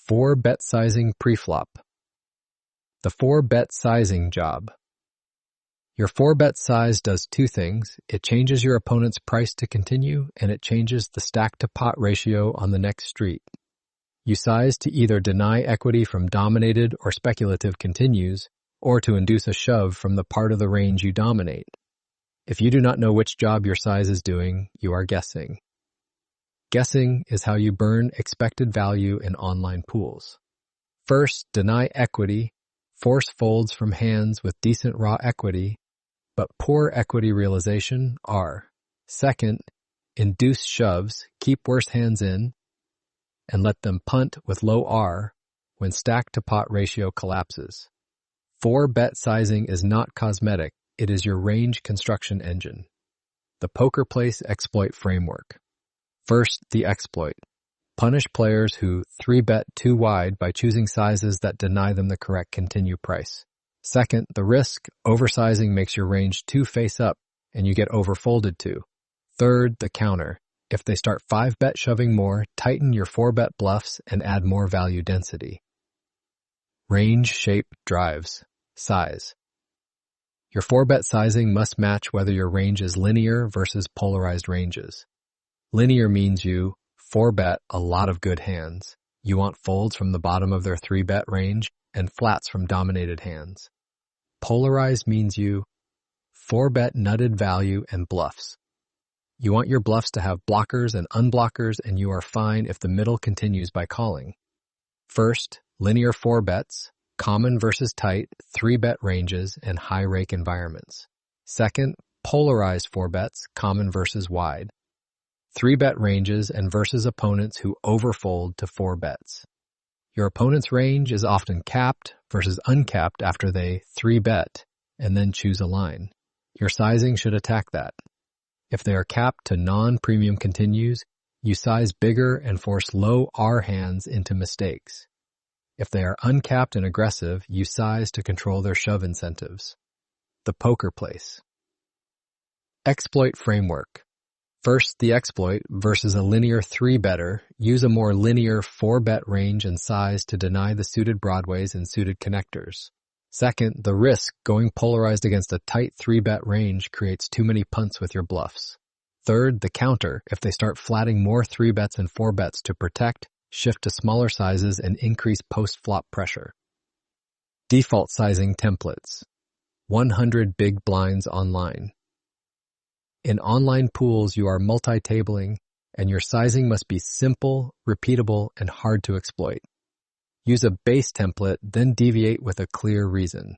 4-bet sizing preflop. The 4-bet sizing job. Your 4-bet size does two things. It changes your opponent's price to continue, and it changes the stack-to-pot ratio on the next street. You size to either deny equity from dominated or speculative continues, or to induce a shove from the part of the range you dominate. If you do not know which job your size is doing, you are guessing. Guessing is how you burn expected value in online pools. First, deny equity, force folds from hands with decent raw equity, but poor equity realization, R. Second, induce shoves, keep worse hands in, and let them punt with low R when stack-to-pot ratio collapses. 4-bet sizing is not cosmetic, it is your range construction engine. The poker place exploit framework. First, the exploit. Punish players who 3-bet too wide by choosing sizes that deny them the correct continue price. Second, the risk. Oversizing makes your range too face up and you get overfolded to. Third, the counter. If they start 5-bet shoving more, tighten your 4-bet bluffs and add more value density. Range, shape, drives. Size. Your 4-bet sizing must match whether your range is linear versus polarized ranges. Linear means you 4-bet a lot of good hands. You want folds from the bottom of their 3-bet range and flats from dominated hands. Polarized means you 4-bet nutted value and bluffs. You want your bluffs to have blockers and unblockers, and you are fine if the middle continues by calling. First, linear 4-bets, common versus tight, 3-bet ranges, and high rake environments. Second, polarized 4-bets, common versus wide. 3-bet ranges and versus opponents who overfold to 4-bets. Your opponent's range is often capped versus uncapped after they 3-bet and then choose a line. Your sizing should attack that. If they are capped to non-premium continues, you size bigger and force low R hands into mistakes. If they are uncapped and aggressive, you size to control their shove incentives. The poker place. Exploit framework. First, the exploit versus a linear 3-better. Use a more linear 4-bet range and size to deny the suited broadways and suited connectors. Second, the risk. Going polarized against a tight 3-bet range creates too many punts with your bluffs. Third, the counter. If they start flatting more 3-bets and 4-bets to protect, shift to smaller sizes and increase post-flop pressure. Default sizing templates. 100 big blinds online. In online pools, you are multi-tabling, and your sizing must be simple, repeatable, and hard to exploit. Use a base template, then deviate with a clear reason.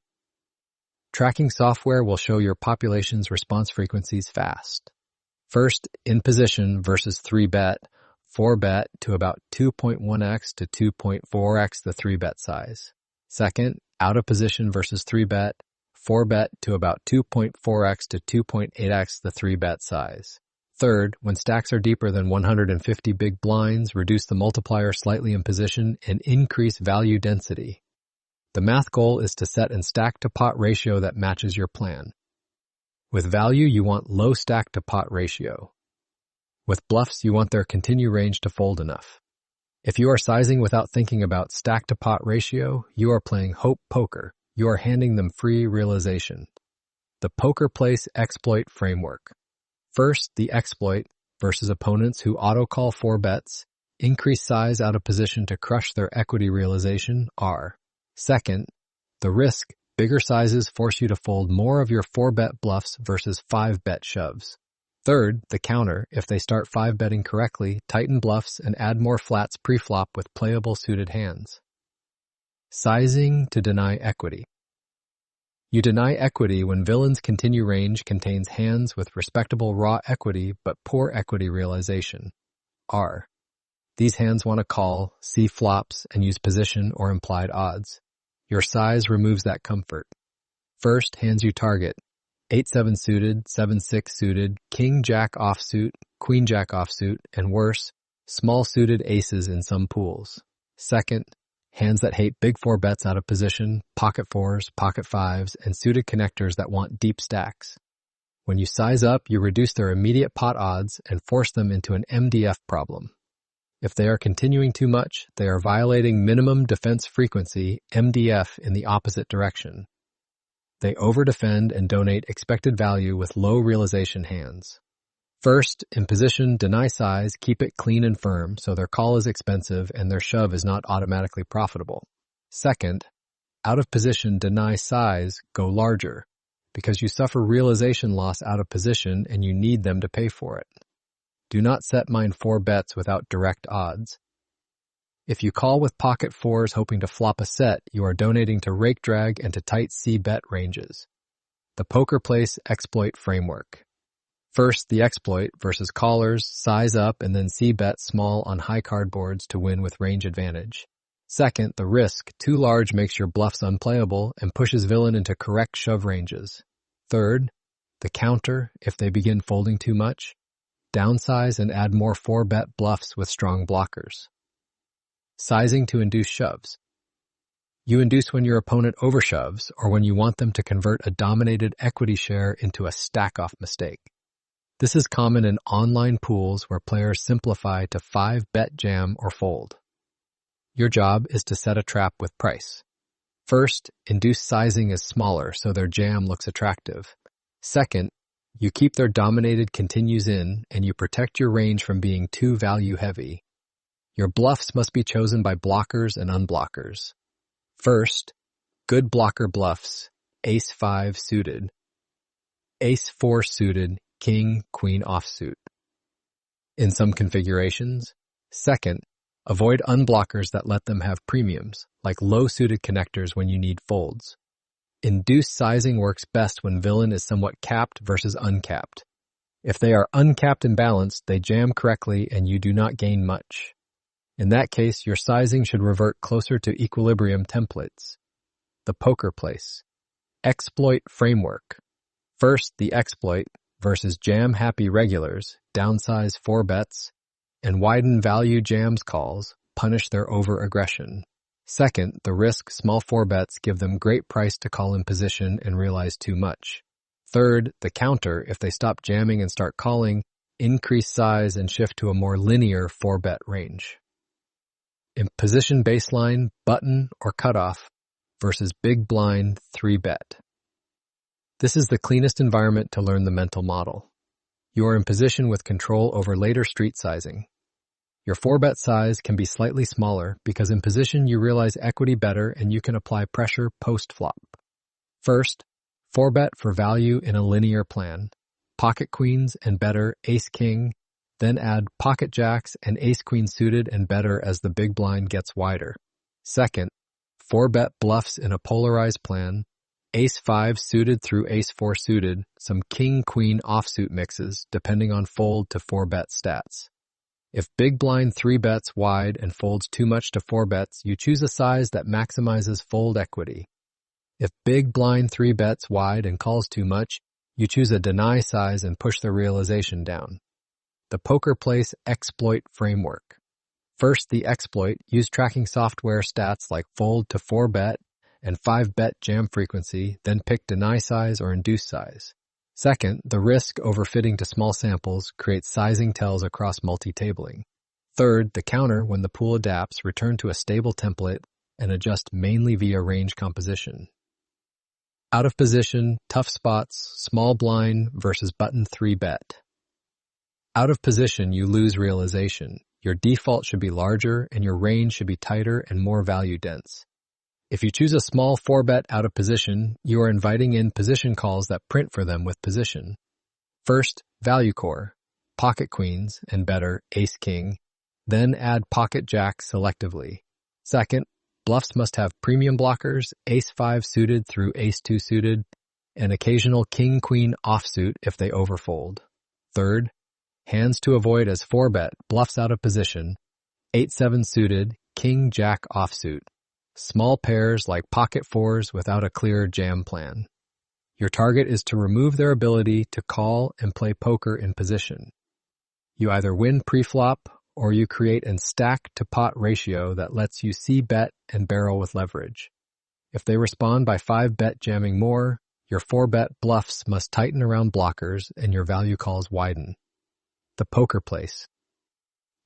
Tracking software will show your population's response frequencies fast. First, in position versus 3-bet, 4-bet to about 2.1x to 2.4x the 3-bet size. Second, out of position versus 3-bet, 4-bet to about 2.4x to 2.8x the 3-bet size. Third, when stacks are deeper than 150 big blinds, reduce the multiplier slightly in position and increase value density. The math goal is to set a stack-to-pot ratio that matches your plan. With value, you want low stack-to-pot ratio. With bluffs, you want their continue range to fold enough. If you are sizing without thinking about stack-to-pot ratio, you are playing hope poker. You are handing them free realization. The poker place exploit framework. First, the exploit versus opponents who auto-call 4-bets, increase size out of position to crush their equity realization, R. Second, the risk. Bigger sizes force you to fold more of your 4-bet bluffs versus 5-bet shoves. Third, the counter. If they start 5-betting correctly, tighten bluffs and add more flats pre-flop with playable suited hands. Sizing to deny equity. You deny equity when villain's continue range contains hands with respectable raw equity but poor equity realization. R. These hands want to call, see flops, and use position or implied odds. Your size removes that comfort. First, hands you target. 8-7 suited, 7-6 suited, King-Jack offsuit, Queen-Jack offsuit, and worse, small suited aces in some pools. Second, hands that hate big 4-bets out of position, pocket 4s, pocket 5s, and suited connectors that want deep stacks. When you size up, you reduce their immediate pot odds and force them into an MDF problem. If they are continuing too much, they are violating minimum defense frequency, MDF, in the opposite direction. They overdefend and donate expected value with low realization hands. First, in position, deny size, keep it clean and firm so their call is expensive and their shove is not automatically profitable. Second, out of position, deny size, go larger, because you suffer realization loss out of position and you need them to pay for it. Do not set mine 4 bets without direct odds. If you call with pocket 4s hoping to flop a set, you are donating to rake drag and to tight C-bet ranges. The poker place exploit framework. First, the exploit versus callers, size up and then C-bet small on high card boards to win with range advantage. Second, the risk, too large makes your bluffs unplayable and pushes villain into correct shove ranges. Third, the counter, if they begin folding too much, downsize and add more 4-bet bluffs with strong blockers. Sizing to induce shoves. You induce when your opponent overshoves or when you want them to convert a dominated equity share into a stack-off mistake. This is common in online pools where players simplify to 5-bet jam or fold. Your job is to set a trap with price. First, induce sizing is smaller so their jam looks attractive. Second, you keep their dominated continues in and you protect your range from being too value heavy. Your bluffs must be chosen by blockers and unblockers. First, good blocker bluffs, ace 5 suited, ace 4 suited, king, queen offsuit. In some configurations. Second, avoid unblockers that let them have premiums, like low-suited connectors when you need folds. Induced sizing works best when villain is somewhat capped versus uncapped. If they are uncapped and balanced, they jam correctly and you do not gain much. In that case, your sizing should revert closer to equilibrium templates. The poker place. Exploit framework. First, the exploit versus jam-happy regulars, downsize 4 bets, and widen value jams calls, punish their over-aggression. Second, the risk small 4 bets give them great price to call in position and realize too much. Third, the counter, if they stop jamming and start calling, increase size and shift to a more linear 4-bet range. In position baseline, button, or cutoff versus big blind 3-bet. This is the cleanest environment to learn the mental model. You are in position with control over later street sizing. Your 4-bet size can be slightly smaller because in position you realize equity better and you can apply pressure post-flop. First, 4-bet for value in a linear plan. Pocket queens and better ace-king, then add pocket jacks and ace-queen suited and better as the big blind gets wider. Second, 4-bet bluffs in a polarized plan, ace-5 suited through ace-4 suited, some king-queen offsuit mixes depending on fold to 4-bet stats. If big blind 3-bets wide and folds too much to 4-bets, you choose a size that maximizes fold equity. If big blind 3-bets wide and calls too much, you choose a deny size and push the realization down. The poker place exploit framework. First, the exploit, use tracking software stats like fold to 4-bet and 5-bet jam frequency, then pick deny size or induce size. Second, the risk overfitting to small samples creates sizing tells across multi-tabling. Third, the counter, when the pool adapts, return to a stable template and adjust mainly via range composition. Out of position, tough spots, small blind versus button 3-bet. Out of position, you lose realization. Your default should be larger and your range should be tighter and more value dense. If you choose a small 4-bet out of position, you are inviting in position calls that print for them with position. First, value core, pocket queens, and better, ace-king, then add pocket jacks selectively. Second, bluffs must have premium blockers, ace-5 suited through ace-2 suited, and occasional king-queen offsuit if they overfold. Third, hands to avoid as 4-bet, bluffs out of position, 8-7 suited, king-jack offsuit. Small pairs like pocket 4s without a clear jam plan. Your target is to remove their ability to call and play poker in position. You either win pre-flop or you create a stack-to-pot ratio that lets you C-bet and barrel with leverage. If they respond by 5-bet jamming more, your 4-bet bluffs must tighten around blockers and your value calls widen. The poker place.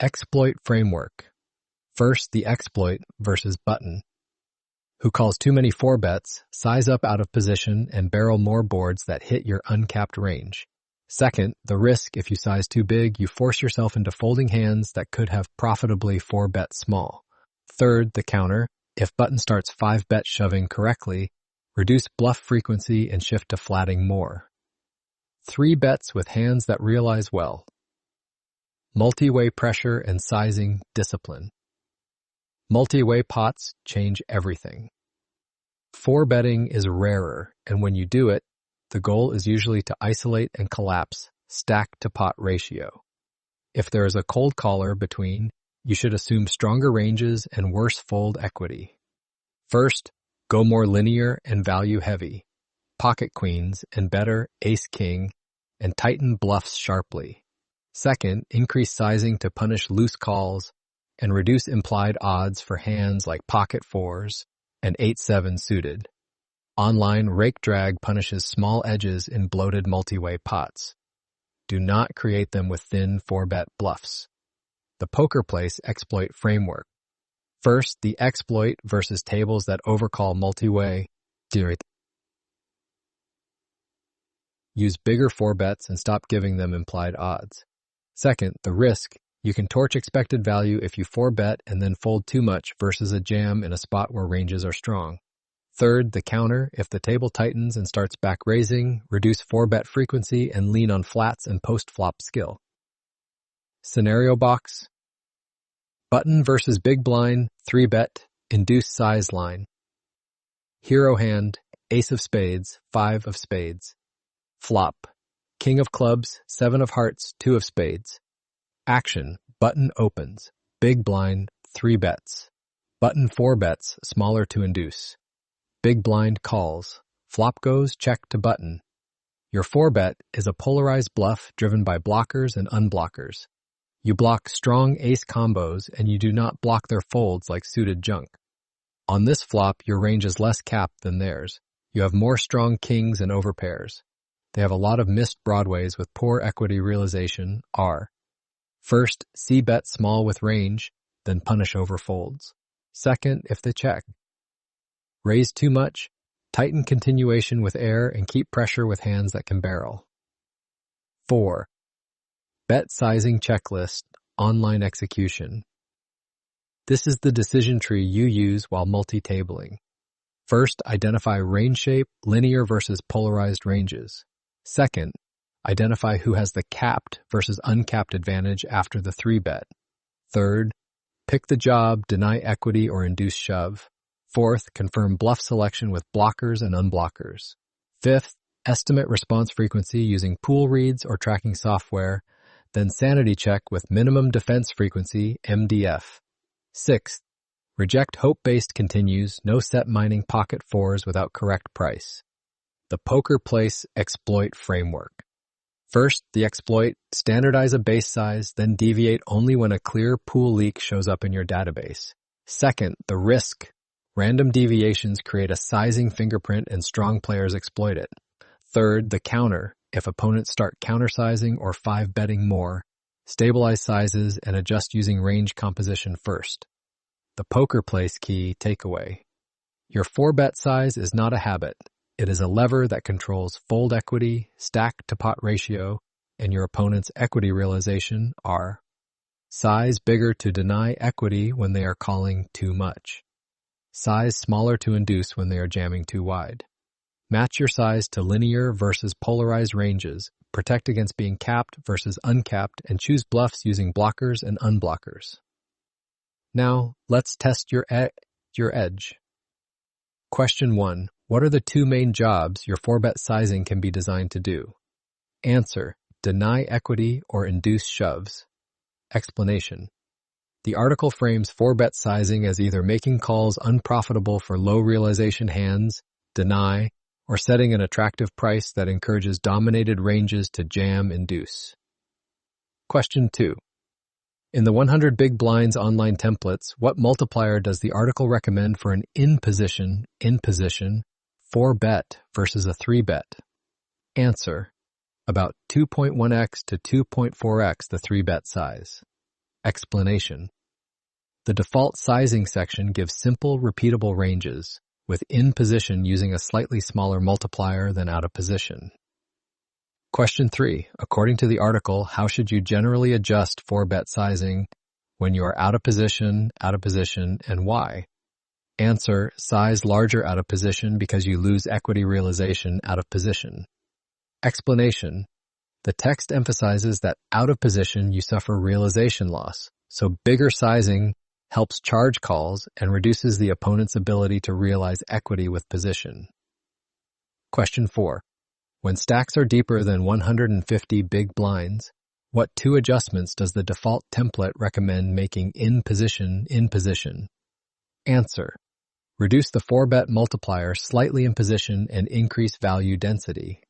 Exploit framework. First, the exploit versus button. Who calls too many 4-bets, size up out of position, and barrel more boards that hit your uncapped range. Second, the risk. If you size too big, you force yourself into folding hands that could have profitably 4-bet small. Third, the counter. If button starts 5-bet shoving correctly, reduce bluff frequency and shift to flatting more. 3 bets with hands that realize well. Multi-way pressure and sizing discipline. Multi-way pots change everything. 4-betting is rarer, and when you do it, the goal is usually to isolate and collapse stack-to-pot ratio. If there is a cold caller between, you should assume stronger ranges and worse fold equity. First, go more linear and value-heavy. Pocket queens and better ace-king, and tighten bluffs sharply. Second, increase sizing to punish loose calls and reduce implied odds for hands like pocket 4s and 8-7 suited. Online rake drag punishes small edges in bloated multi-way pots. Do not create them with thin 4-bet bluffs. The poker place exploit framework. First, the exploit versus tables that overcall multi-way. Use bigger 4-bets and stop giving them implied odds. Second, the risk. You can torch expected value if you 4-bet and then fold too much versus a jam in a spot where ranges are strong. Third, the counter. If the table tightens and starts back raising, reduce 4-bet frequency and lean on flats and post-flop skill. Scenario box. Button versus big blind, 3-bet, induce size line. Hero hand, ace of spades, 5 of spades. Flop. King of clubs, 7 of hearts, 2 of spades. Action. Button opens. Big blind, 3 bets. Button 4 bets, smaller to induce. Big blind calls. Flop goes, check to button. Your 4-bet is a polarized bluff driven by blockers and unblockers. You block strong ace combos and you do not block their folds like suited junk. On this flop, your range is less capped than theirs. You have more strong kings and overpairs. They have a lot of missed broadways with poor equity realization, R. First, c-bet small with range, then punish over folds. Second, if they check. Raise too much, tighten continuation with air and keep pressure with hands that can barrel. 4. Bet sizing checklist, online execution. This is the decision tree you use while multi-tabling. First, identify range shape, linear versus polarized ranges. Second, identify who has the capped versus uncapped advantage after the 3-bet. Third, pick the job, deny equity, or induce shove. Fourth, confirm bluff selection with blockers and unblockers. Fifth, estimate response frequency using pool reads or tracking software, then sanity check with minimum defense frequency, MDF. Sixth, reject hope-based continues, no set mining pocket 4s without correct price. The poker place exploit framework. First, the exploit, standardize a base size, then deviate only when a clear pool leak shows up in your database. Second, the risk. Random deviations create a sizing fingerprint and strong players exploit it. Third, the counter. If opponents start countersizing or 5-betting more, stabilize sizes and adjust using range composition first. The poker place key takeaway. Your 4-bet size is not a habit. It is a lever that controls fold equity, stack-to-pot ratio, and your opponent's equity realization, R. Size bigger to deny equity when they are calling too much. Size smaller to induce when they are jamming too wide. Match your size to linear versus polarized ranges, protect against being capped versus uncapped, and choose bluffs using blockers and unblockers. Now, let's test your edge. Question 1. What are the 2 main jobs your 4-bet sizing can be designed to do? Answer. Deny equity or induce shoves. Explanation. The article frames 4-bet sizing as either making calls unprofitable for low realization hands, deny, or setting an attractive price that encourages dominated ranges to jam induce. Question 2. In the 100 Big Blinds online templates, what multiplier does the article recommend for an in-position, 4-bet versus a 3-bet? Answer. About 2.1x to 2.4x the 3-bet size. Explanation. The default sizing section gives simple, repeatable ranges, with in position using a slightly smaller multiplier than out of position. Question 3. According to the article, how should you generally adjust 4-bet sizing when you are out of position, and why? Answer. Size larger out of position because you lose equity realization out of position. Explanation. The text emphasizes that out of position you suffer realization loss, so bigger sizing helps charge calls and reduces the opponent's ability to realize equity with position. Question 4. When stacks are deeper than 150 big blinds, what 2 adjustments does the default template recommend making in position? Answer. Reduce the 4-bet multiplier slightly in position and increase value density.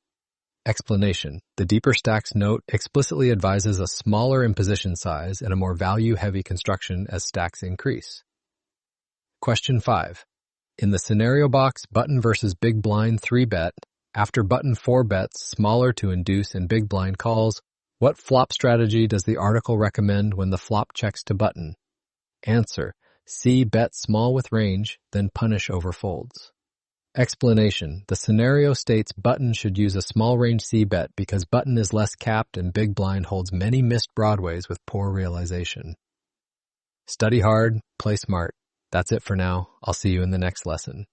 Explanation. The deeper stacks note explicitly advises a smaller in-position size and a more value-heavy construction as stacks increase. Question 5. In the scenario box button versus big blind 3-bet, after button 4 bets smaller to induce and big blind calls, what flop strategy does the article recommend when the flop checks to button? Answer. C. Bet small with range, then punish over folds. Explanation. The scenario states button should use a small range C bet because button is less capped and big blind holds many missed broadways with poor realization. Study hard, play smart. That's it for now. I'll see you in the next lesson.